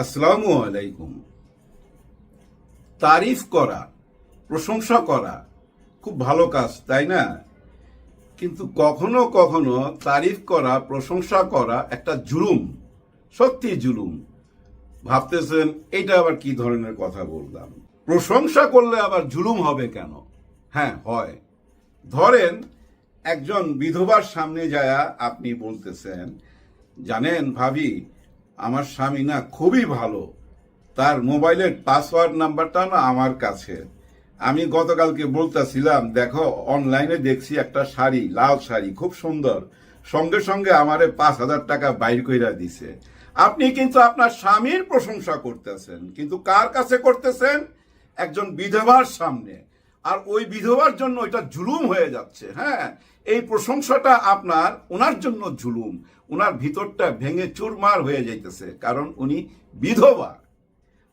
আসসালামু আলাইকুম। তারিফ করা, প্রশংসা করা খুব ভালো কাজ, তাই না? কিন্তু কখনো কখনো তারিফ করা, প্রশংসা করা একটা জুলুম, সত্যি জুলুম। ভাবতেছেন এটা আবার কি ধরনের কথা বললাম? প্রশংসা করলে আবার জুলুম হবে কেন? হ্যাঁ, হয়। ধরেন একজন বিধবার সামনে যায়া আপনি বলতেছেন, জানেন ভাবি, আমার স্বামী না খুবই ভালো, তার মোবাইলের পাসওয়ার্ড নাম্বারটা না আমার কাছে। আমি গতকালকে বলতেছিলাম, দেখো অনলাইনে দেখছি একটা শাড়ি, লাল শাড়ি খুব সুন্দর, সঙ্গে সঙ্গে আমারে 5,000 টাকা বাইর কইরা দিছে। আপনি কিন্তু আপনার স্বামীর প্রশংসা করতেছেন, কিন্তু কার কাছে করতেছেন? একজন বিধবার সামনে। আর ওই বিধবার জন্য এটা জুলুম হয়ে যাচ্ছে। হ্যাঁ, এই প্রশংসাটা আপনার ওনার জন্য জুলুম। ওনার ভিতরটা ভেঙে চুরমার হয়ে যাইতেছে, কারণ উনি বিধবা।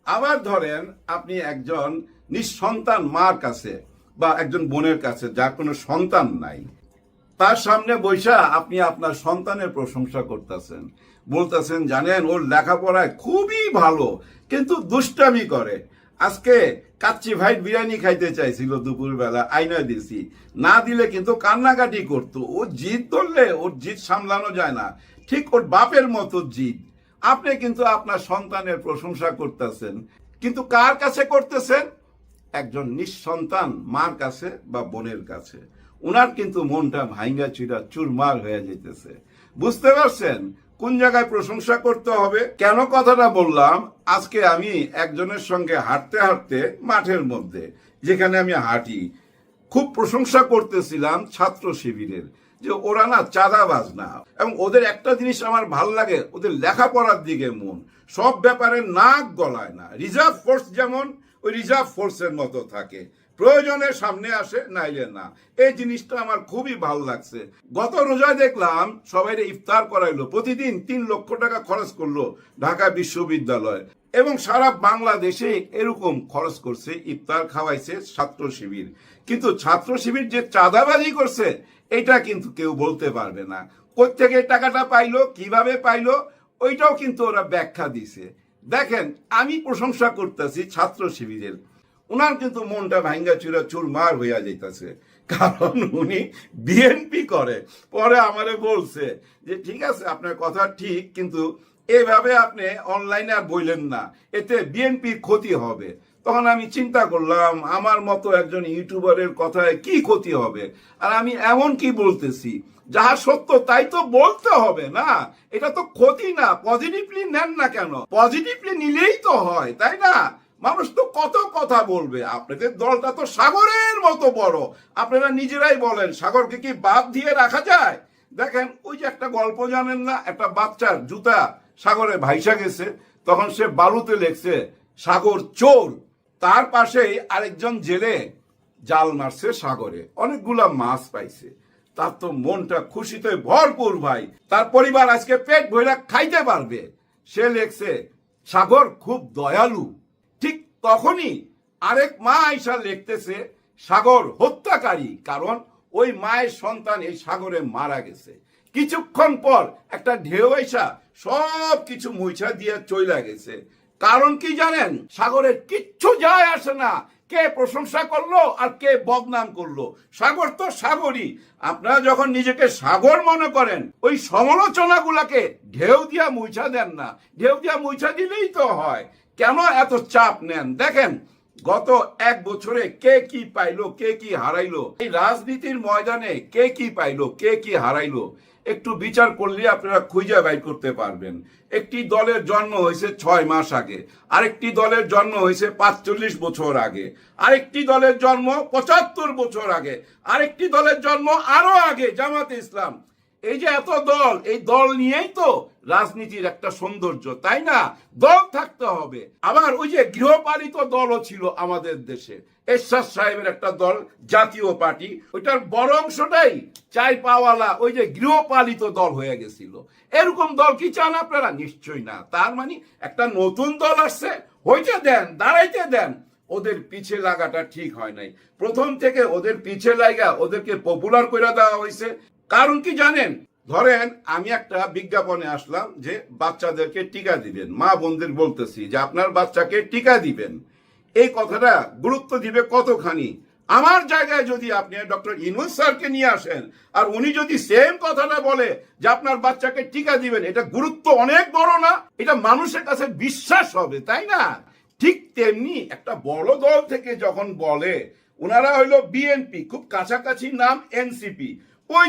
আবার ধরেন আপনি একজন নিঃসন্তান মার কাছে বা একজন বোনের কাছে, যার কোনো সন্তান নাই, তার সামনে বৈশা আপনি আপনার সন্তানের প্রশংসা করতেছেন, বলতেছেন, জানেন ওর লেখাপড়ায় খুবই ভালো, কিন্তু দুষ্টামি করে। আজকে কাচ্চি ভাই বিরিয়ানি খাইতে চাইছিল দুপুরবেলা, আইনা দিছি, না দিলে কিন্তু কান্নাকাটি করতো। ও জিদ ধরলে ওর জিদ সামলানো যায় না, ঠিক ওর বাপের মতো জিদ। আপনি কিন্তু আপনার সন্তানের প্রশংসা করতেছেন, কিন্তু কার কাছে করতেছেন? একজন নিঃসন্তান মার কাছে বা বোনের কাছে। উনার কিন্তু মনটা ভাঙ্গা চিরা চুরমার হয়ে যেতেছে। বুঝতে পারছেন কোন জায়গায় প্রশংসা করতে হবে? কেন কথাটা বললাম? আজকে আমি একজনের সঙ্গে হাঁটতে হাঁটতে মাঠের মধ্যে, যেখানে আমি হাঁটি, খুব প্রশংসা করতেছিলাম ছাত্র শিবিরের, যে ওরা না চাঁদাবাজ না, এবং ওদের একটা জিনিস আমার ভাল লাগে, ওদের লেখাপড়ার দিকে মন, সব ব্যাপারে নাক গলায় না। রিজার্ভ ফোর্স যেমন ওই রিজার্ভ ফোর্সের মতো থাকে, প্রয়োজনে সামনে আসে, নাইলে না। এই জিনিসটা আমার খুবই ভালো লাগছে। গত রোজায় দেখলাম সবাই ইফতার করাইলো, প্রতিদিন 3 লক্ষ টাকা খরচ করলো ঢাকা বিশ্ববিদ্যালয়, এবং সারা বাংলাদেশে এরকম খরচ করছে, ইফতার খাওয়াইছে ছাত্র শিবির। কিন্তু ছাত্র শিবির যে চাঁদাবাজি করছে, এটা কিন্তু কেউ বলতে পারবে না। কোত্থেকে টাকাটা পাইলো, কিভাবে পাইলো, ওইটাও কিন্তু ওরা ব্যাখ্যা দিছে। দেখেন, আমি প্রশংসা করতেছি ছাত্র শিবিরের, উনার কিন্তু মনটা ভাঙ্গা চুরা চুরমার হইয়া যাইতেছে, কারণ উনি বিএনপি করে। পরে আমারে বলছে যে ঠিক আছে, আপনার কথা ঠিক, কিন্তু এভাবে আপনি অনলাইনে আর বললেন না, এতে বিএনপির ক্ষতি হবে। তখন আমি চিন্তা করলাম, আমার মতো একজন ইউটিউবারের কথায় কি ক্ষতি হবে? আর আমি এমন কি বলতেছি, যাহা সত্য তাই তো বলতে হবে না? এটা তো ক্ষতি না। পজিটিভলি নেন না কেন? পজিটিভলি নিলেই তো হয়, তাই না? মানুষ তো কত কথা বলবে। আপনাদের দলটা তো সাগরের মতো বড়, আপনারা নিজেরাই বলেন, সাগরকে কি বাদ দিয়ে রাখা যায়? দেখেন, ওই যে একটা গল্প জানেন না, একটা বাচ্চার জুতা সাগরে ভাইসা গেছে, তখন সে বালুতে লেখছে সাগর চোর। তার পাশেই আরেকজন জেলে জাল মারছে সাগরে, অনেকগুলা মাছ পাইছে। তার তো মনটা খুশিতে ভরপুর ভাই, তার পরিবার আজকে পেট ভরে খাইতে পারবে। সে লেখছে সাগর খুব দয়ালু। ঠিক তখনই আরেক মা আইসা লিখতেছে সাগর হত্যাকারী, কারণ ওই মায়ের সন্তান এই সাগরে মারা গেছে। কিছুক্ষণ পর একটা ঢেউ আইসা সব কিছু মুইছা দিয়ে চইলা গেছে। কারণ কি জানেন? সাগরের কিচ্ছু যায় আসে না কে প্রশংসা করলো আর কে বদনাম করলো, সাগর তো সাগরই। আপনারা যখন নিজেকে সাগর মনে করেন, ওই সমালোচনাগুলাকে ঢেউ দিয়া মুইছা দেন না। ঢেউ দিয়া মুইছা দিলেই তো হয়, কেন এত চাপ নেন? দেখেন, গত 1 বছরে কে কি পাইলো, কে কি হারাইলো, এই রাজনীতির ময়দানে কে কি পাইলো, কে কি হারাইলো, একটু বিচার করলে আপনারা খুঁজে বাইর করতে পারবেন। একটি দলের জন্ম হয়েছে 6 মাস আগে, আরেকটি দলের জন্ম হয়েছে 45 বছর আগে, আরেকটি দলের জন্ম 75 বছর আগে, আরেকটি দলের জন্ম আরো আগে, জামাতে ইসলাম। এই যে এত দল, এই দল নিয়েই তো রাজনীতির একটা সৌন্দর্য, তাই না? দল থাকতে হবে। আবার ওই যে গৃহপালিত দলও ছিল আমাদের দেশে, এরশাদ সাহেবের একটা দল, জাতীয় পার্টি, ওইটার বড় অংশটাই চাই পাওয়ালা ওই যে গৃহপালিত দল হয়ে গেছিল। এরকম দল কি চান আপনারা? নিশ্চয়ই না। তার মানে একটা নতুন দল আসছে, হইতে দেন, দাঁড়াইতে দেন। ওদের পিছে লাগাটা ঠিক হয় নাই, প্রথম থেকে ওদের পিছে লাগা ওদেরকে পপুলার করে দেওয়া হয়েছে। কারণ কি জানেন? ধরেন আমি একটা বিজ্ঞাপনে আসলাম যে বাচ্চাদেরকে টিকা দিবেন, মা বোনদের বলতেছি যে আপনার বাচ্চাকে টিকা দিবেন। এই কথাটা গুরুত্ব দিবে কতখানি? আমার জায়গায় যদি আপনি ডক্টর ইউনূস স্যারকে নিয়ে আসেন আর উনি যদি সেম কথাটা বলে যে আপনার বাচ্চাকে টিকা দিবেন, এটা গুরুত্ব অনেক বড় না? এটা মানুষের কাছে বিশ্বাস হবে, তাই না? ঠিক তেমনি একটা বড় দল থেকে যখন বলে, ওনারা হইলো বিএনপি, খুব কাছাকাছি নাম এনসিপি, ওই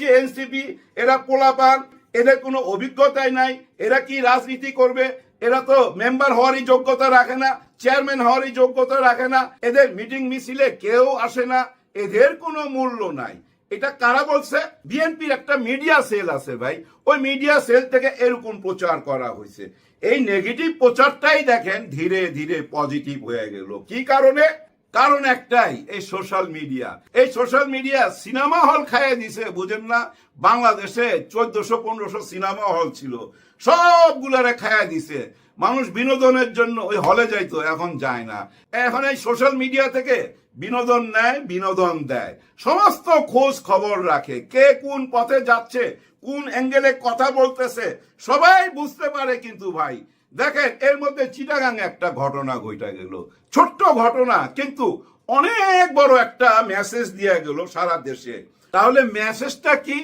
যে এনসিপি, এরা পোলাপান, এদের কোনো অভিজ্ঞতাই নাই, এরা কি রাজনীতি করবে? এরা তো মেম্বার হওয়ারই যোগ্যতা রাখে না, চেয়ারম্যান হওয়ারই যোগ্যতা রাখে না, এদের মিটিং মিছিলে কেউ আসে না, এদের কোনো মূল্য নাই। এটা কারা বলছে? বিএনপির একটা মিডিয়া সেল আছে ভাই, ওই মিডিয়া সেল থেকে এরকম প্রচার করা হয়েছে। এই নেগেটিভ প্রচারটাই দেখেন ধীরে ধীরে পজিটিভ হয়ে গেল। কি কারণে? কারণ একটাই, এই সোশ্যাল মিডিয়া। এই সোশ্যাল মিডিয়া সিনেমা হল খাইয়ে দিছে, বুঝেন না? বাংলাদেশে 1400-1500 সিনেমা হল ছিল, সবগুলারে খাইয়ে দিছে। মানুষ বিনোদনের জন্য ওই হলে যাইতো, এখন যায় না। এখন এই সোশ্যাল মিডিয়া থেকে বিনোদন নেয়, বিনোদন দেয়, সমস্ত খোঁজ খবর রাখে, কে কোন পথে যাচ্ছে, কোন অ্যাঙ্গেলে কথা বলতেছে, সবাই বুঝতে পারে। কিন্তু ভাই দেখেন, এর মধ্যে চিটাগাং একটা ঘটনা ঘটে গেল, ছোট্ট ঘটনা, কিন্তু অনেক বড় একটা মেসেজ দিয়ে গেল সারা দেশে। তাহলে মেসেজটা কি?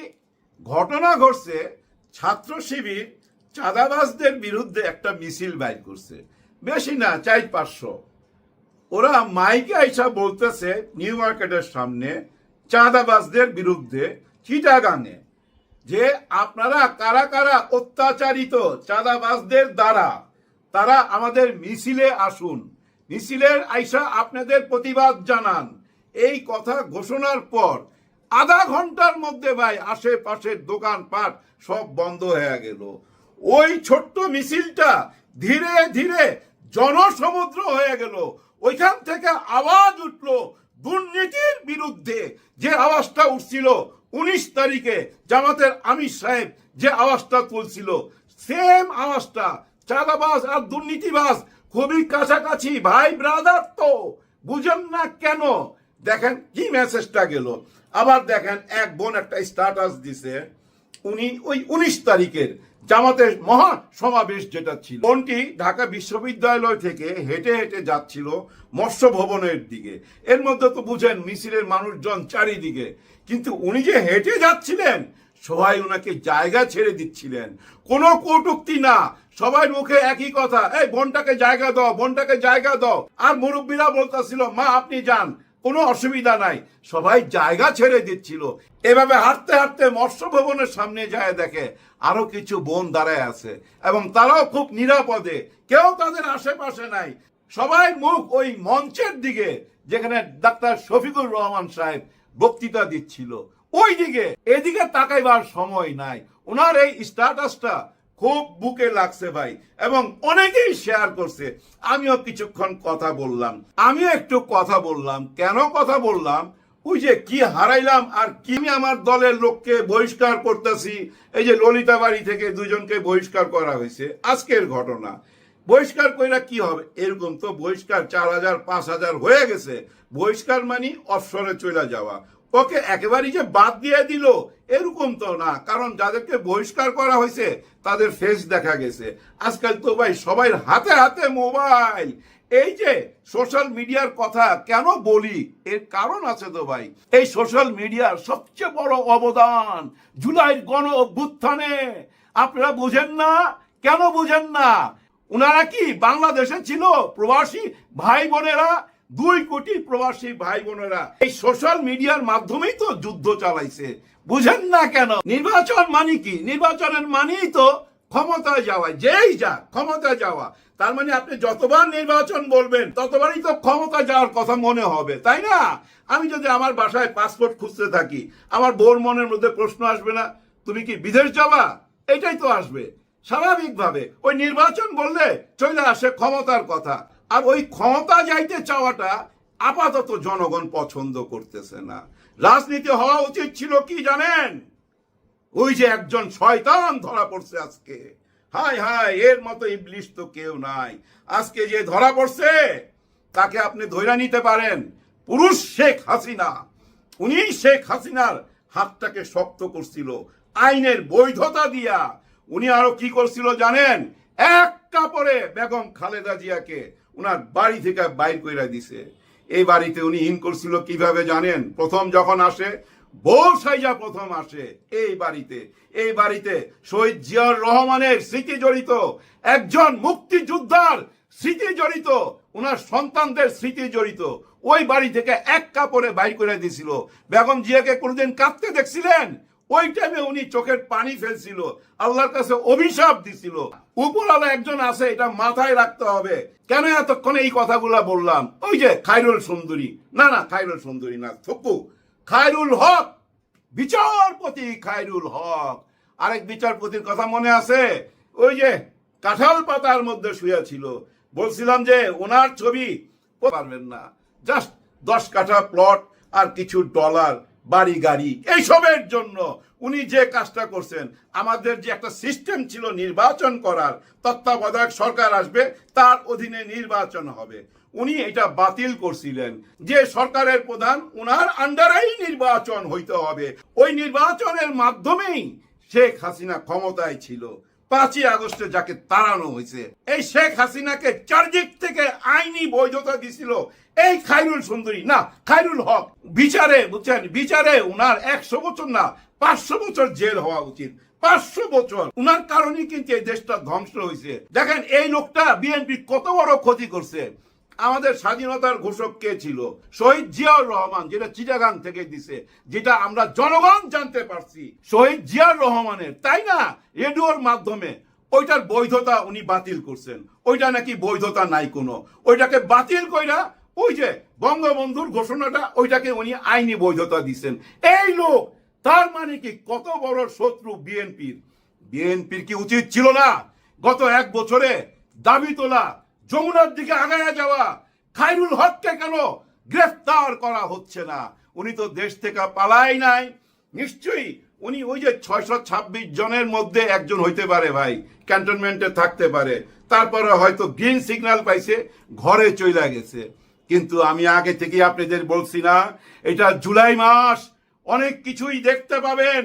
ঘটনা ঘটছে, ছাত্র শিবির চাঁদাবাজদের বিরুদ্ধে একটা মিছিল বাইর করছে, বেশি না 400-500। ওরা মাইকে আইসা বলতেছে নিউ মার্কেটের সামনে চাঁদাবাজদের বিরুদ্ধে চিটাগাঙে যে আপনারা কারা কারা অত্যাচারিত চাঁদাবাজদের দ্বারা, তারা আমাদের মিছিলে আসুন, মিছিলের আইসা আপনাদের প্রতিবাদ জানান। এই কথা ঘোষণার পর আধা ঘন্টার মধ্যে ভাই আশেপাশের দোকানপাট সব বন্ধ হয়ে গেল। ওই ছোট্ট মিছিলটা ধীরে ধীরে জনসমুদ্র হয়ে গেল। ওইখান থেকে আওয়াজ উঠলো দুর্নীতির বিরুদ্ধে, যে আওয়াজটা উঠছিল 19 তারিখে জামাতের আমির সাহেব যে আওয়াজটা তুলছিল, সেম আওয়াজটা। চাঁদাবাজ আর দুর্নীতিবাজ খুবই কাছাকাছি ভাই, ব্রাদার। তো বুঝেন না কেন? দেখেন কি মেসেজটা গেল। আবার দেখেন এক বোন একটা স্ট্যাটাস দিছে, উনি ওই 19 তারিখের জামাতের মহা সমাবেশ যেটা ছিল, বোনটি ঢাকা বিশ্ববিদ্যালয় থেকে হেঁটে হেঁটে যাচ্ছিল মৎস্য ভবনের দিকে। এর মধ্যে তো বুঝেন মিছিলের মানুষজন চারিদিকে, কিন্তু উনি যে হেঁটে যাচ্ছিলেন, সবাই ওনাকে জায়গা ছেড়ে দিচ্ছিলেন। কোনো কটূক্তি না, সবাই মুখে একই কথা, এই বোনটাকে জায়গা দাও, বোনটাকে জায়গা দাও। আর মুরব্বীরা বলতেছিল মা আপনি যান, কোনো অসুবিধা নাই, সবাই জায়গা ছেড়ে দিচ্ছিল। এভাবে হাঁটতে হাঁটতে মৎস্য ভবনের সামনে যায়, দেখে আরো কিছু বোন দাঁড়ায় আছে এবং তারাও খুব নিরাপদে, কেউ তাদের আশেপাশে নাই। সবাই মুখ ওই মঞ্চের দিকে, যেখানে ডাক্তার শফিকুর রহমান সাহেব বক্তৃতা দিচ্ছিল, ওই দিকে। এদিকে তাকাইবার সময় নাই। ওনার এই স্ট্যাটাসটা খুব বুকে লাগছে ভাই, এবং অনেকেই শেয়ার করছে। আমিও কিছুক্ষণ কথা বললাম, আমিও একটু কথা বললাম। কেন কথা বললাম? ওই যে কি হারাইলাম, আর কি আমি আমার দলের লোককে বহিষ্কার করতেছি। এই যে ললিতা বাড়ি থেকে 2 জনকে বহিষ্কার করা হয়েছে, আজকের ঘটনা। বহিষ্কার কইরা কি হবে? এরকম তো বহিষ্কার 4000-5000 হয়ে গেছে। বহিষ্কার মানে অবসরে চলে যাওয়া। ওকে একেবারেই যে বাদ দিয়ে দিল এরকম তো না, কারণ যাদেরকে বহিষ্কার করা হয়েছে তাদের ফেস দেখা গেছে। আজকাল তো ভাই সবাই হাতে হাতে মোবাইল। এই যে সোশ্যাল মিডিয়ার কথা কেন বলি, এর কারণ আছে তো ভাই। এই সোশ্যাল মিডিয়ার সবচেয়ে বড় অবদান জুলাইয়ের গণ অভ্যুত্থানে। আপনারা বুঝেন না? কেন বুঝেন না? উনারা কি বাংলাদেশে ছিল প্রবাসী ভাই বোনেরা, 2 কোটি প্রবাসী ভাই বোনেরা এই সোশ্যাল মিডিয়ার মাধ্যমেই তো যুদ্ধ চালাইছে। বুঝেন না কেন? নির্বাচন মানে কি? নির্বাচনের মানেই তো ক্ষমতায় যাওয়া, যেই যা ক্ষমতায় যাওয়া। তার মানে আপনি যতবার নির্বাচন বলবেন ততবারই তো ক্ষমতা যাওয়ার কথা মনে হবে, তাই না? আমি যদি আমার বাসায় পাসপোর্ট খুঁজতে থাকি, আমার বোর মনের মধ্যে প্রশ্ন আসবে না তুমি কি বিদেশ যাবা? এটাই তো আসবে স্বাভাবিকভাবে। ওই নির্বাচন বললে চলে আসে ক্ষমতার কথা। আর ওই ক্ষমতা যাইতে চাওয়াটা আপাতত জনগণ পছন্দ করতেছে না। রাজনীতি হওয়া উচিত ছিল কি জানেন? ওই যে একজন শয়তান ধরা পড়ছে আজকে, হায় হায়, এর মতো ইবলিশ তো কেউ নাই। আজকে যে ধরা পড়ছে তাকে আপনি ধইরা নিতে পারেন, পুরুষ শেখ হাসিনা। উনি শেখ হাসিনার হাতটাকে শক্ত করছিল, আইনের বৈধতা দিয়া উনি আরো কি করছিল জানেন? এক কাপড়ে বেগম খালেদা জিয়াকে উনার বাড়ি থেকে বাইর কইরা দিছে। এই বাড়িতে উনি ইন করছিল কিভাবে জানেন? প্রথম যখন আসে, বউ সাইজা প্রথম আসে এই বাড়িতে শহীদ জিয়াউর রহমানের স্মৃতি জড়িত, একজন মুক্তিযোদ্ধার স্মৃতি জড়িত, উনার সন্তানদের স্মৃতি জড়িত। ওই বাড়ি থেকে এক কাপড়ে বাইর করে দিছিল। বেগম জিয়াকে কোনদিন কাঁদতে দেখছিলেন? ওই টাইমে উনি চোখের পানি ফেলছিল, আল্লাহর কাছে অভিশাপ দিছিল। উপরওয়ালা একজন আছে, এটা মাথায় রাখতে হবে। কেন এতক্ষণে এই কথাগুলা বললাম? ওই যে খায়রুল সুন্দরী, না খায়রুল সুন্দরী না, থপু খায়রুল হক, বিচারপতি খায়রুল হক। আরেক বিচারপতির কথা মনে আছে? ওই যে কাঁঠাল পাতার মধ্যে শুয়ে ছিল। বলছিলাম যে ওনার ছবি পারবেন না, জাস্ট 10 কাঠা প্লট আর কিছু ডলার, বাড়ি গাড়ি, এইসবের জন্য উনি যে কাজটা করছেন। আমাদের যে একটা সিস্টেম ছিল নির্বাচন করার, তত্ত্বাবধায়ক সরকার আসবে, তার অধীনে নির্বাচন হবে, উনি এটা বাতিল করছিলেন। যে সরকারের প্রধান, উনার আন্ডারেই নির্বাচন হইতে হবে। ওই নির্বাচনের মাধ্যমেই শেখ হাসিনা ক্ষমতায় ছিল। 5ই আগস্টে যাকে তাড়ানো হয়েছে, এই শেখ হাসিনাকে চারদিক থেকে আইনি বৈধতা দিছিল এই খায়রুল সুন্দরী, না খায়রুল হক। বিচারে বুঝছেন, বিচারে উনার 100 বছর না 500 বছর জেল হওয়া উচিত। 500 বছর। উনার কারণে কিন্তু এই দেশটা ধ্বংস হয়েছে। দেখেন এই লোকটা বিএনপি কত বড় ক্ষতি করছে। আমাদের স্বাধীনতার ঘোষক কে ছিল? শহীদ জিয়াউর রহমান, যেটা চিটাগাং থেকে দিছে, যেটা আমরা জনগণ জানতে পারছি শহীদ জিয়াউর রহমানের, তাই না? রেডিওর মাধ্যমে ওইটার বৈধতা উনি বাতিল করছেন। ওইটা নাকি বৈধতা নাই কোনো, ওইটাকে বাতিল কইরা ওই যে বঙ্গবন্ধুর ঘোষণাটা, ওইটাকে উনি আইনি বৈধতা দিচ্ছেন। এই লোক, তার মানে কি কত বড় শত্রু বিএনপির? বিএনপির কি উচিত ছিল না গত 1 বছরে দাবি তোলা, যমুনার দিকে আগায়া যাওয়া? খায়রুল হককে কেন গ্রেফতার করা হচ্ছে না? উনি তো দেশ থেকে পালাই নাই। নিশ্চয়ই উনি ওই যে 626 জনের মধ্যে একজন হইতে পারে ভাই, ক্যান্টনমেন্টে থাকতে পারে, তারপরে হয়তো গ্রিন সিগন্যাল পাইছে, ঘরে চলে গেছে। কিন্তু আমি আগে থেকে আপনাদের বলছি না, এটা জুলাই মাস, অনেক কিছুই দেখতে পাবেন,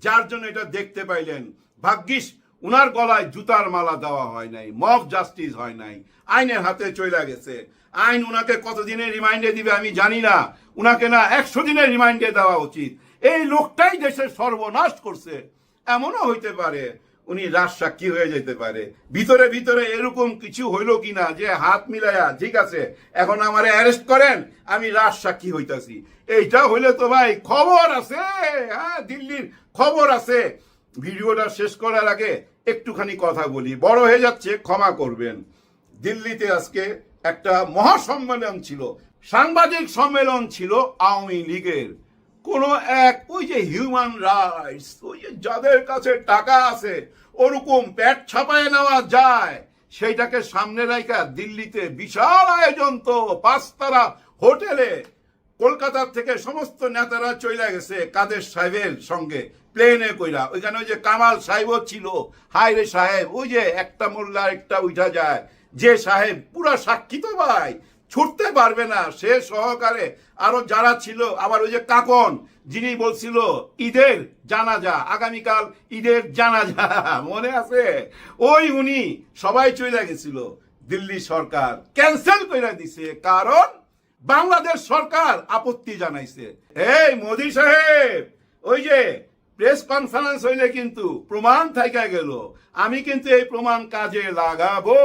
যার জন্য এটা দেখতে পাইলেন। ভাগ্যিস উনার গলায় জুতার মালা দেওয়া হয় নাই, মব জাস্টিস হয় নাই, আইনের হাতে চলে গেছে। আইন উনাকে কতদিনের রিমাইন্ডে দিবে আমি জানি না, উনাকে না 100 দিনের রিমাইন্ডে দেওয়া উচিত। এই লোকটাই দেশের সর্বনাশ করছে। এমনও হইতে পারে উনি রাজসাক্ষী হয়ে যেতে পারে। ভিতরে ভিতরে এরকম কিছু হইল কিনা যে হাত মিলাইয়া, ঠিক আছে এখন আমারে অ্যারেস্ট করেন, আমি রাজসাক্ষী হইতাছি, এইটা হইলে তো ভাই খবর আছে। হ্যাঁ, দিল্লির খবর আছে। ভিডিওটা শেষ করার আগে একটুখানি কথা বলি, বড় হয়ে যাচ্ছে, ক্ষমা করবেন। দিল্লিতে আজকে একটা মহাসম্মেলন ছিল, সাংবাদিক সম্মেলন ছিল আওয়ামী লীগের। কোন এক ওই যে হিউম্যান রাইটস, ওই যে যাদের কাছে টাকা আছে ওরকম পেট ছাপায় নেওয়া যায়, সেইটাকে সামনে রাখা দিল্লিতে বিশাল আয়োজন, তো 5 তারা হোটেলে কলকাতার থেকে সমস্ত নেতারা চলে গেছে কাদের সাহেবের সঙ্গে প্লেনে কইরা। ওইখানে ওই যে কামাল সাহেবও ছিল। হাই রে সাহেব, ওই যে একটা মোল্লা একটা উঠা যায়, যে সাহেব পুরা সাক্ষী তো ভাই, ছুটতে পারবে না, সে সহকারে আরো যারা ছিল। আবার ওই যে কাকন, যিনি বলছিল ঈদের জানাজা, আগামীকাল ঈদের জানাজা, মনে আছে? ওই উনি সবাই চলে গেছিল। দিল্লি সরকার ক্যান্সেল করে দিছে, কারণ বাংলাদেশ সরকার আপত্তি জানাইছে। এই মোদি সাহেব, ওই যে প্রেস কনফারেন্স হইলে কিন্তু প্রমাণ থাইকা গেল, আমি কিন্তু এই প্রমাণ কাজে লাগাবো,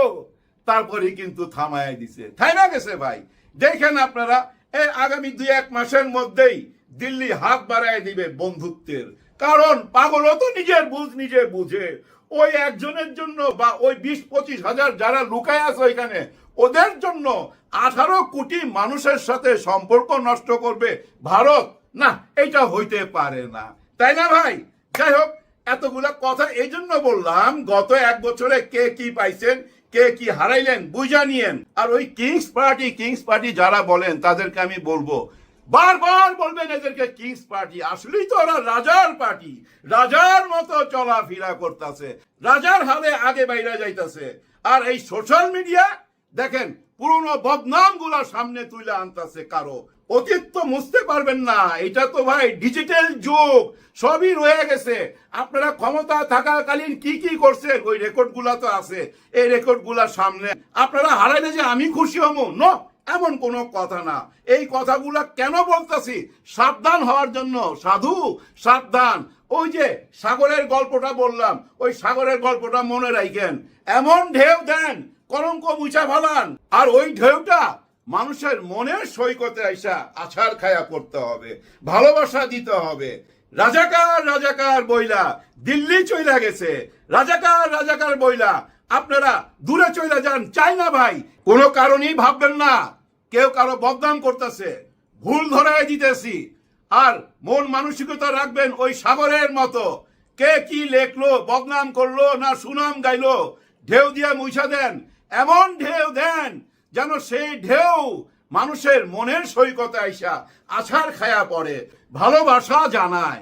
তারপরে কিন্তু থামায় দিছে, থাইমা গেছে ভাই। দেখেন আপনারা, এই আগামী 2-1 মাসের মধ্যেই দিল্লি হাত বাড়ায় দিবে বন্ধুত্বের। কারণ পাগলও তো নিজের বুঝ নিজে বুঝে। ওই একজনের জন্য বা ওই 20-25 হাজার যারা লুকায় আছে ওইখানে, ওদের জন্য 18 কোটি মানুষের সাথে সম্পর্ক নষ্ট করবে ভারত? না, এটা হইতে পারে না, তাই না ভাই? যাই হোক, এতগুলা কথা এই জন্য বললাম, গত 1 বছরে কে কি পাইছেন, কে কি হারাইলেন বুঝা নিয়েন। আর ওই কিংস পার্টি যারা বলেন তাদেরকে আমি বলবো, বারবার বলবেন এদেরকে কিংস পার্টি, আসলেই তো ওরা রাজার পার্টি, রাজার মতো চলাফেরা করতেছে, রাজার হালে আগে বাইরে যাইতেছে। আর এই সোশ্যাল মিডিয়া দেখেন পুরনো বদনাম গুলা সামনে তুলে আনতেছে কারো, অতীত তো মুছতে পারবেন না, এটা তো ভাই ডিজিটাল যুগ, সবই রয়ে গেছে। আপনারা ক্ষমতা থাকাকালীন কি কি করছেন ওই রেকর্ডগুলা তো আছে, এই রেকর্ডগুলার সামনে আপনারা হারাইলে যে আমি খুশি হবো ন, এমন কোনো কথা না। এই কথাগুলা কেন বলতেছি? সাবধান হওয়ার জন্য। সাধু সাবধান। ওই যে সাগরের গল্পটা বললাম, ওই সাগরের গল্পটা মনে রাখেন। এমন ঢেউ দেন কলঙ্ক মুছা ফেলান, আর ওই ঢেউটা মানুষের মনের সৈকতে আইসা আছাড় খায়া করতে হবে, ভালোবাসা দিতে হবে। রাজাকার রাজাকার বইলা দিল্লি চইলা গেছে, রাজাকার রাজাকার বইলা আপনারা দূরে চইলা যান, চাই না ভাই। কোনো কারণেই ভাববেন না কেউ কারো বদনাম করতেছে, ভুল ধরাই দিতেছি। আর মন মানসিকতা রাখবেন ওই সাগরের মতো, কে কি লেখলো, বদনাম করলো না সুনাম গাইলো, ঢেউ দিয়ে মুছা দেন। এমন ঢেউ দেন যেন সেই ঢেউ মানুষের মনের সৈকতে আইসা আছাড় খায়া পড়ে, ভালোবাসা জানায়।